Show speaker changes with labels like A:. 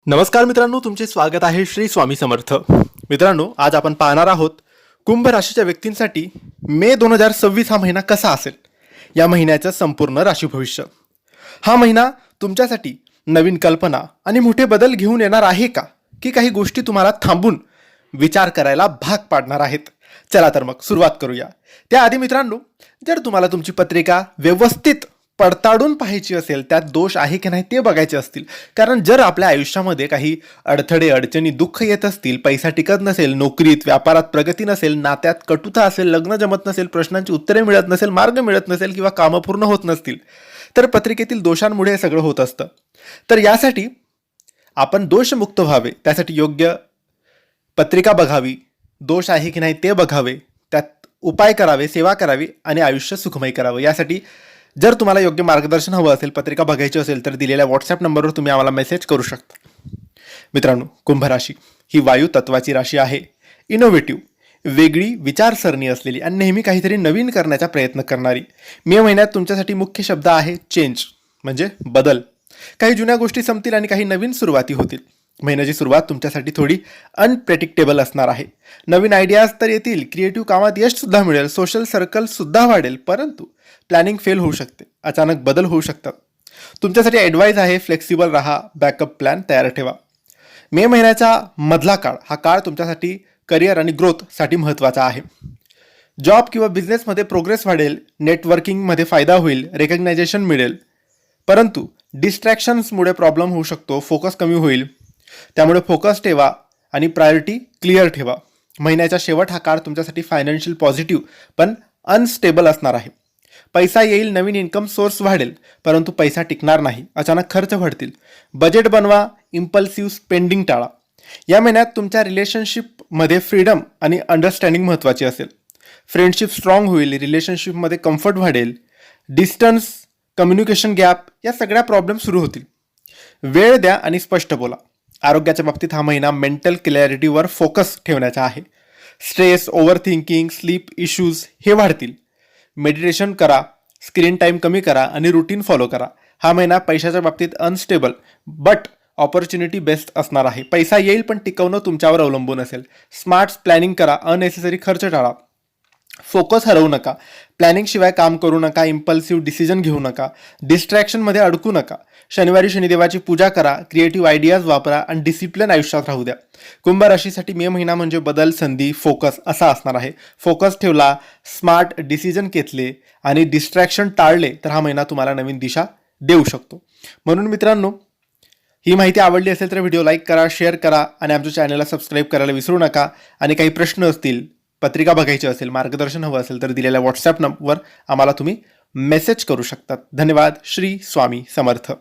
A: नमस्कार मित्रांनो, तुमचे स्वागत आहे श्री स्वामी समर्थ. मित्रांनो, आज आपण पाहणार आहोत कुंभ राशीच्या व्यक्तींसाठी मे 2026 हा महिना कसा असेल, या महिन्याचं संपूर्ण राशी भविष्य. हा महिना तुमच्यासाठी नवीन कल्पना आणि मोठे बदल घेऊन येणार आहे का, की काही गोष्टी तुम्हाला थांबून विचार करायला भाग पाडणार आहेत? चला तर मग सुरुवात करूया. त्याआधी मित्रांनो, जर तुम्हाला तुमची पत्रिका व्यवस्थित पडताळून पाहायची असेल, त्यात दोष आहे की नाही ते बघायचे असतील, कारण जर आपल्या आयुष्यामध्ये काही अडथळे अडचणी दुःख येत असतील, पैसा टिकत नसेल, नोकरीत व्यापारात प्रगती नसेल, नात्यात कटुता असेल, लग्न जमत नसेल, प्रश्नांची उत्तरे मिळत नसेल, मार्ग मिळत नसेल किंवा कामं पूर्ण होत नसतील, तर पत्रिकेतील दोषांमुळे हे सगळं होत असतं. तर यासाठी आपण दोषमुक्त व्हावे, त्यासाठी योग्य पत्रिका बघावी, दोष आहे की नाही ते बघावे, त्यात उपाय करावे, सेवा करावी आणि आयुष्य सुखमय करावं. यासाठी जर तुम्हाला योग्य मार्गदर्शन हवं असेल, पत्रिका बघायची असेल, तर दिलेल्या व्हॉट्सॲप नंबरवर तुम्ही आम्हाला मेसेज करू शकता. मित्रांनो, कुंभ राशी ही वायू तत्वाची राशी आहे. इनोव्हेटिव्ह, वेगळी विचारसरणी असलेली आणि नेहमी काहीतरी नवीन करण्याचा प्रयत्न करणारी. मे महिन्यात तुमच्यासाठी मुख्य शब्द आहे चेंज, म्हणजे बदल. काही जुन्या गोष्टी संपतील आणि काही नवीन सुरुवाती होतील. महिन्याची सुरुवात तुमच्यासाठी थोडी अनप्रेडिक्टेबल असणार आहे. नवीन आयडियाज तर येतील, क्रिएटिव्ह कामात यशसुद्धा मिळेल, सोशल सर्कलसुद्धा वाढेल, परंतु प्लॅनिंग फेल होऊ शकते, अचानक बदल होऊ शकतात. तुमच्यासाठी ॲडवाईज आहे, फ्लेक्सिबल राहा, बॅकअप प्लॅन तयार ठेवा. मे महिन्याचा मधला काळ हा काळ तुमच्यासाठी करिअर आणि ग्रोथसाठी महत्त्वाचा आहे. जॉब किंवा बिझनेसमध्ये प्रोग्रेस वाढेल, नेटवर्किंगमध्ये फायदा होईल, रेकग्नायझेशन मिळेल, परंतु डिस्ट्रॅक्शन्समुळे प्रॉब्लेम होऊ शकतो, फोकस कमी होईल. त्यामुळे फोकस ठेवा आणि प्रायोरिटी क्लिअर ठेवा. महिन्याचा शेवट हा काळ तुमच्यासाठी फायनान्शियल पॉझिटिव्ह पण अनस्टेबल असणार आहे. पैसा येईल, नवीन इन्कम सोर्स वाढेल, परंतु पैसा टिकणार नाही, अचानक खर्च वाढतील. बजेट बनवा, इम्पल्सिव्ह स्पेंडिंग टाळा. या महिन्यात तुमच्या रिलेशनशिपमध्ये फ्रीडम आणि अंडरस्टँडिंग महत्त्वाची असेल. फ्रेंडशिप स्ट्रॉंग होईल, रिलेशनशिपमध्ये कम्फर्ट वाढेल, डिस्टन्स, कम्युनिकेशन गॅप या सगळ्या प्रॉब्लेम सुरू होतील. वेळ द्या आणि स्पष्ट बोला. आरोग्याच्या बाबतीत हा महिना मेंटल क्लॅरिटीवर फोकस ठेवण्याचा आहे. Stress, over thinking, sleep issues हे वाढतील. मेडिटेशन करा, स्क्रीन टाईम कमी करा आणि रुटीन फॉलो करा. हा महिना पैशाच्या बाबतीत अनस्टेबल बट ऑपॉर्च्युनिटी बेस्ट असणार आहे. पैसा येईल पण टिकवणं तुमच्यावर अवलंबून असेल. स्मार्ट प्लॅनिंग करा, अननेसेसरी खर्च टाळा. फोकस हरवू नका, प्लॅनिंगशिवाय काम करू नका, इम्पल्सिव्ह डिसिजन घेऊ नका, डिस्ट्रॅक्शनमध्ये अडकू नका. शनिवारी शनिदेवाची पूजा करा, क्रिएटिव्ह आयडियाज वापरा आणि डिसिप्लिन आयुष्यात राहू द्या. कुंभ राशीसाठी मे महिना म्हणजे बदल, संधी, फोकस असा असणार आहे. फोकस ठेवला, स्मार्ट डिसिजन घेतले आणि डिस्ट्रॅक्शन टाळले तर हा महिना तुम्हाला नवीन दिशा देऊ शकतो. म्हणून मित्रांनो, ही माहिती आवडली असेल तर व्हिडिओ लाईक करा, शेअर करा आणि आमच्या चॅनलला सबस्क्राईब करायला विसरू नका. आणि काही प्रश्न असतील, पत्रिका बघायची असेल, मार्गदर्शन हवं असेल तर दिलेल्या व्हॉट्सॲप नंबरवर आम्हाला तुम्ही मेसेज करू शकतात. धन्यवाद. श्री स्वामी समर्थ.